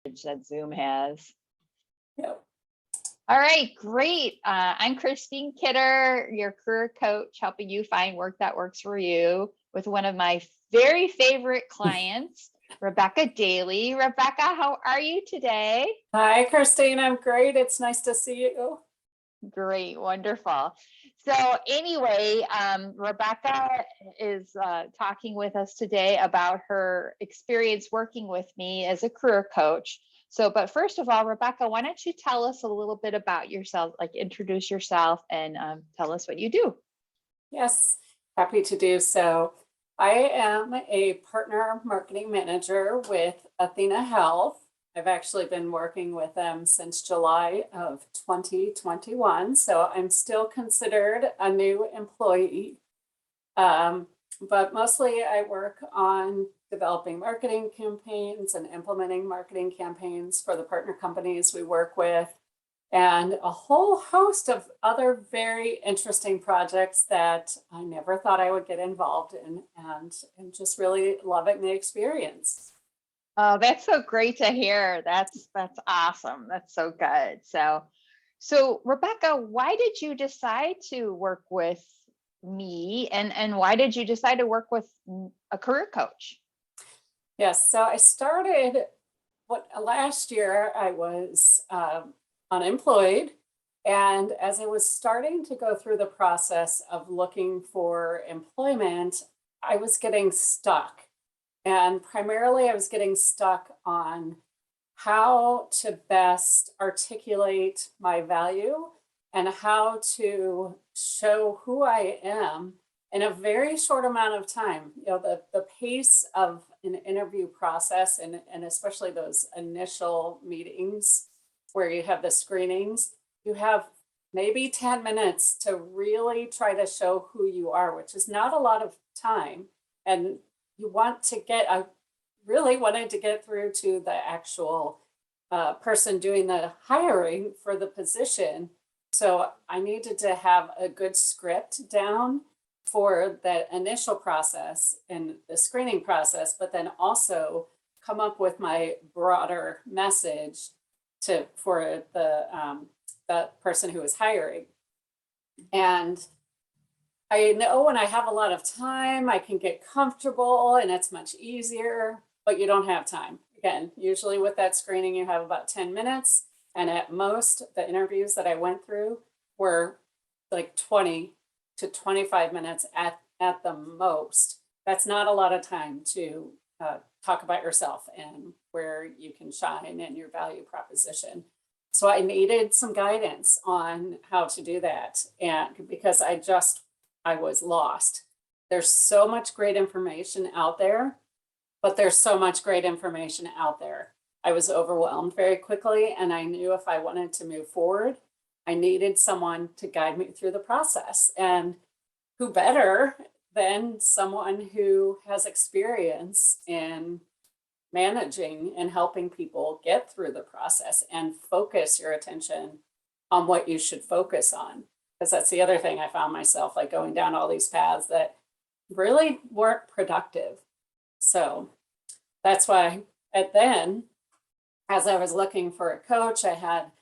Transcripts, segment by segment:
that Zoom has. Yep. All right, great. I'm Christine Kidder, your career coach, helping you find work that works for you with one of my very favorite clients, Rebecca Daly. Rebecca, how are you today? Hi, Christine. I'm great. It's nice to see you. Great, wonderful. So anyway, Rebecca is talking with us today about her experience working with me as a career coach. So, but first of all, Rebecca, why don't you tell us a little bit about yourself, like introduce yourself and tell us what you do. Yes, happy to do so. I am a partner marketing manager with Athena Health. I've actually been working with them since July of 2021, so I'm still considered a new employee. But mostly I work on developing marketing campaigns and implementing marketing campaigns for the partner companies we work with, and a whole host of other very interesting projects that I never thought I would get involved in, and I'm just really loving the experience. Oh, that's so great to hear. That's awesome. That's so good. So Rebecca, why did you decide to work with me and why did you decide to work with a career coach? Yes, so I started last year. I was unemployed, and as I was starting to go through the process of looking for employment, I was getting stuck. And primarily, I was getting stuck on how to best articulate my value and how to show who I am in a very short amount of time. You know, the pace of an interview process, and especially those initial meetings where you have the screenings, you have maybe 10 minutes to really try to show who you are, which is not a lot of time. And you want to I really wanted to get through to the actual person doing the hiring for the position. So I needed to have a good script down for that initial process and the screening process, but then also come up with my broader message for the person who is hiring. And I know when I have a lot of time, I can get comfortable and it's much easier, but you don't have time. Again, usually with that screening, you have about 10 minutes. And at most, the interviews that I went through were like 20 to 25 minutes at the most. That's not a lot of time to talk about yourself and where you can shine and your value proposition. So I needed some guidance on how to do that. And because I was lost. There's so much great information out there, but there's so much great information out there. I was overwhelmed very quickly, and I knew if I wanted to move forward, I needed someone to guide me through the process. And who better than someone who has experience in managing and helping people get through the process and focus your attention on what you should focus on. Because that's the other thing I found myself like going down all these paths that really weren't productive. So that's why then, as I was looking for a coach, I had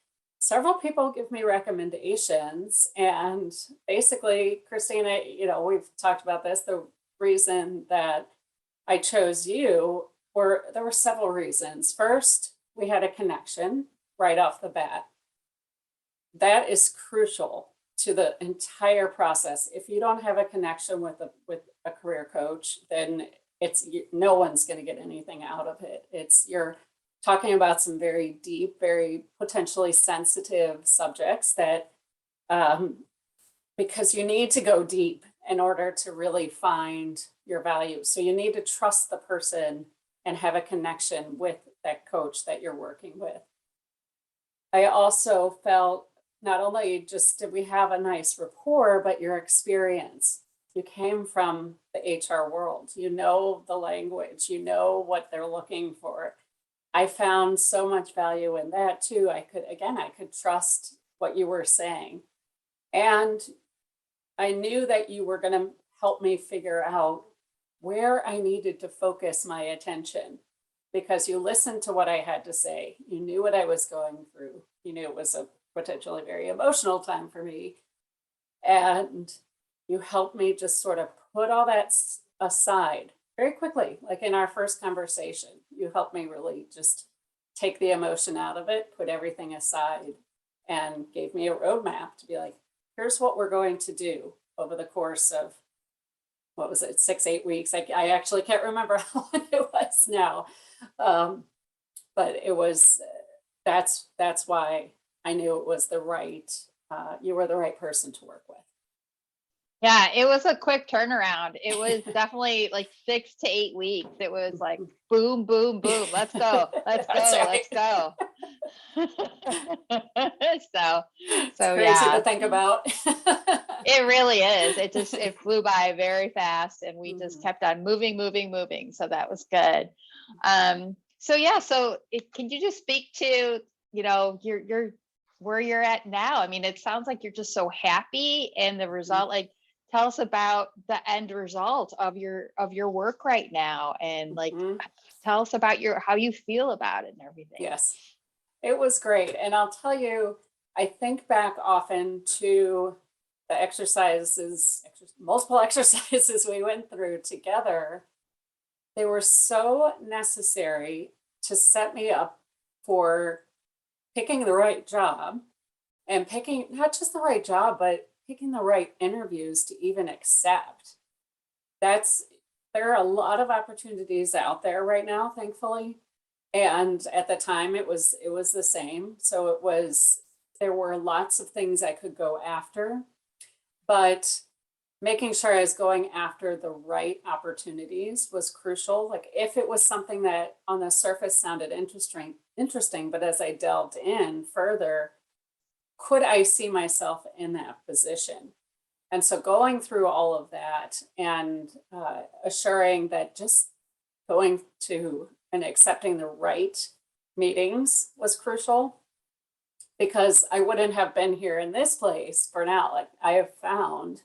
several people give me recommendations. And basically, Christina, we've talked about this. The reason that I chose you there were several reasons. First, we had a connection right off the bat. That is crucial to the entire process. If you don't have a connection with a career coach, then no one's going to get anything out of it. You're talking about some very deep, very potentially sensitive subjects that because you need to go deep in order to really find your value. So you need to trust the person and have a connection with that coach that you're working with. I also felt not only just did we have a nice rapport, but your experience. You came from the HR world. You know the language. You know what they're looking for. I found so much value in that too. I could trust what you were saying. And I knew that you were going to help me figure out where I needed to focus my attention, because you listened to what I had to say. You knew what I was going through. You knew it was a potentially very emotional time for me. And you helped me just sort of put all that aside very quickly. Like in our first conversation, you helped me really just take the emotion out of it, put everything aside, and gave me a roadmap to be like, here's what we're going to do over the course of, what was it, 6-8 weeks? I actually can't remember how long it was now. But it was, that's why I knew it was the right, you were the right person to work with. Yeah, it was a quick turnaround. It was definitely like 6 to 8 weeks. It was like boom, boom, boom. Let's go. Let's go. That's Let's go. So It's crazy to yeah, think about. it really is. It flew by very fast, and we just Mhm. kept on moving, moving, moving. So that was good. So yeah, can you just speak to, your where you're at now? I mean, it sounds like you're just so happy, and the result, like, tell us about the end result of your work right now, and like, Mhm. tell us about how you feel about it and everything. Yes, it was great. And I'll tell you, I think back often to the multiple exercises we went through together. They were so necessary to set me up for picking the right job, and picking not just the right job, but picking the right interviews to even accept. That's There are a lot of opportunities out there right now, thankfully. And at the time it was the same. So there were lots of things I could go after, but making sure I was going after the right opportunities was crucial. Like if it was something that on the surface sounded interesting, but as I delved in further, could I see myself in that position? And so going through all of that and assuring that just going to and accepting the right meetings was crucial, because I wouldn't have been here in this place for now. Like I have found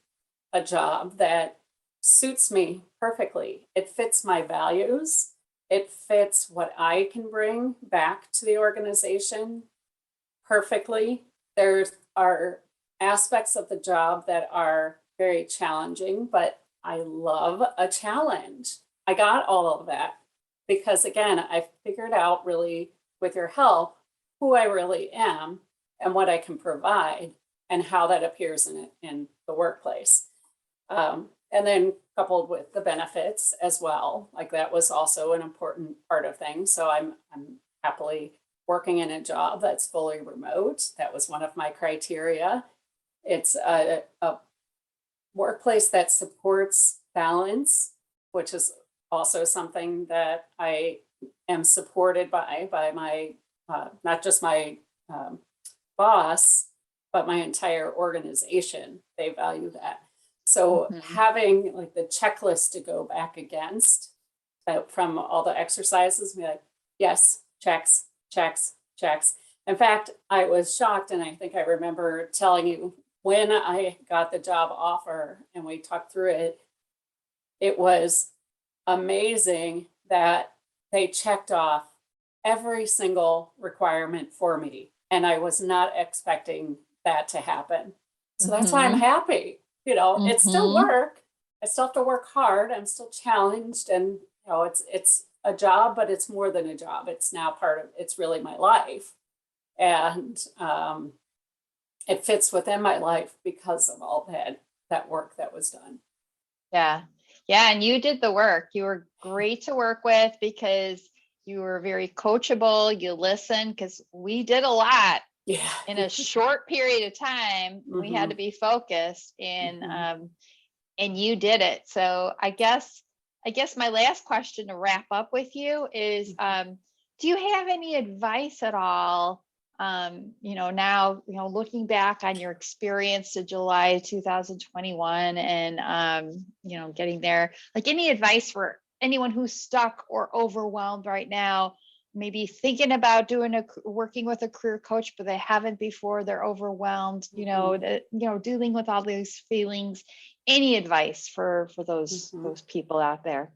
a job that suits me perfectly. It fits my values. It fits what I can bring back to the organization perfectly. There are aspects of the job that are very challenging, but I love a challenge. I got all of that because, again, I figured out really with your help who I really am and what I can provide and how that appears in the workplace. And then coupled with the benefits as well, like that was also an important part of things. So I'm happily working in a job that's fully remote. That was one of my criteria. It's a workplace that supports balance, which is also something that I am supported by my not just my boss, but my entire organization. They value that. So Mhm. having like the checklist to go back against from all the exercises, be like, yes, checks, checks, checks. In fact, I was shocked, and I think I remember telling you when I got the job offer and we talked through it, it was amazing that they checked off every single requirement for me. And I was not expecting that to happen. So that's why I'm Mhm. happy. It's still Mhm. work. I still have to work hard. I'm still challenged. And it's a job, but it's more than a job. It's now it's really my life. And it fits within my life because of all that work that was done. Yeah. Yeah. And you did the work. You were great to work with because you were very coachable. You listened because we did a lot Yeah. in a short period of time. We had to Hmm. be focused, Hmm. and you did it. So I guess my last question to wrap up with you is, do you have any advice at all? Now, looking back on your experience to July 2021, and, getting there, like, any advice for anyone who's stuck or overwhelmed right now, maybe thinking about working with a career coach, but they haven't before, they're overwhelmed, Hmm. dealing with all these feelings. Any advice for those Hmm. those people out there?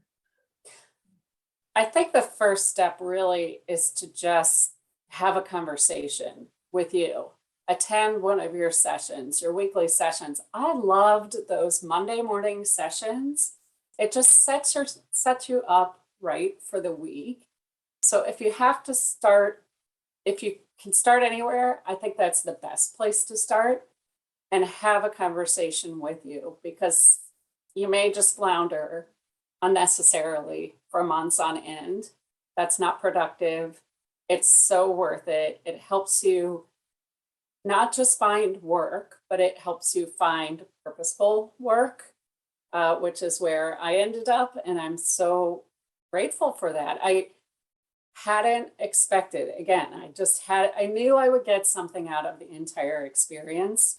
I think the first step really is to just have a conversation with you. Attend one of your sessions, your weekly sessions. I loved those Monday morning sessions. It just sets you up right for the week. So if you have to start, if you can start anywhere, I think that's the best place to start, and have a conversation with you, because you may just flounder unnecessarily for months on end. That's not productive. It's so worth it. It helps you not just find work, but it helps you find purposeful work, which is where I ended up. And I'm so grateful for that. I hadn't expected, again, I knew I would get something out of the entire experience.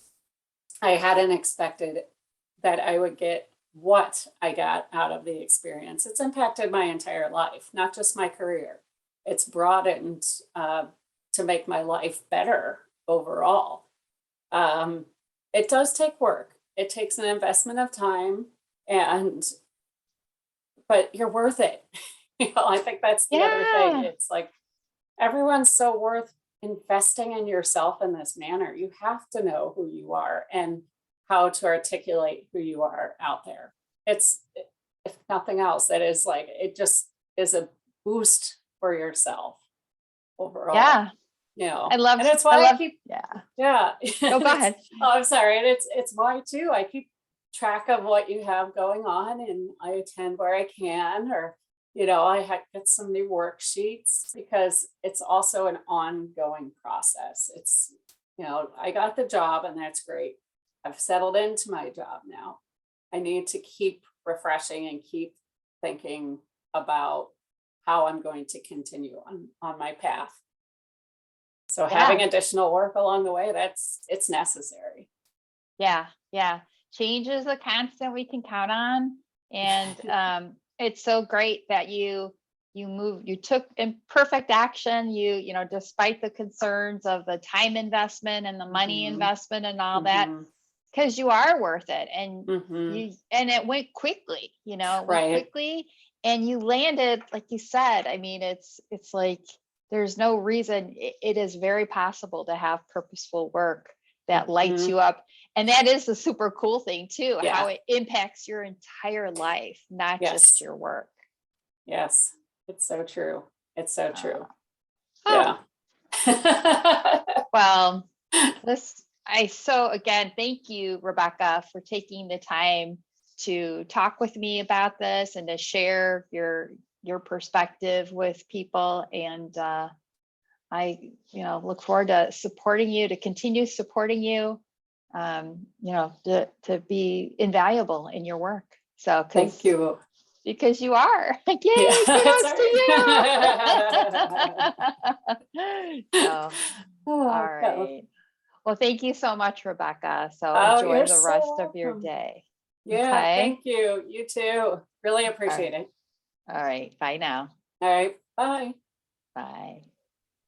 I hadn't expected that I would get what I got out of the experience. It's impacted my entire life, not just my career. It's broadened to make my life better overall. It does take work. It takes an investment of time, but you're worth it. I think that's the other thing. Yeah. It's like everyone's so worth investing in yourself in this manner. You have to know who you are and how to articulate who you are out there. It's, if nothing else, that is like, it just is a boost for yourself overall. Yeah. And it's why I keep, yeah. Oh, go ahead. Oh, I'm sorry. And it's why too, I keep track of what you have going on, and I attend where I can, or, I get some new worksheets, because it's also an ongoing process. It's, I got the job and that's great. I've settled into my job now. I need to keep refreshing and keep thinking about how I'm going to continue on my path. So having additional work along the way, it's necessary. Yeah. Change is a constant we can count on. And it's so great that you took imperfect action, despite the concerns of the time investment and the money investment and all that, because you are worth it. And and it went quickly, quickly, and you landed, like you said. I mean, it's like, there's no reason. It is very possible to have purposeful work that lights you up. And that is the super cool thing too, how it impacts your entire life, not just your work. Yes, it's so true. It's so true. Well, again, thank you, Rebecca, for taking the time to talk with me about this and to share your perspective with people. And I, look forward to supporting you, to continue supporting you, to be invaluable in your work. So thank you. Because you are. Yay, kudos to you. All right. Well, thank you so much, Rebecca. So enjoy the rest of your day. Yeah, thank you. You too. Really appreciate it. All right. Bye now. All right. Bye. Bye.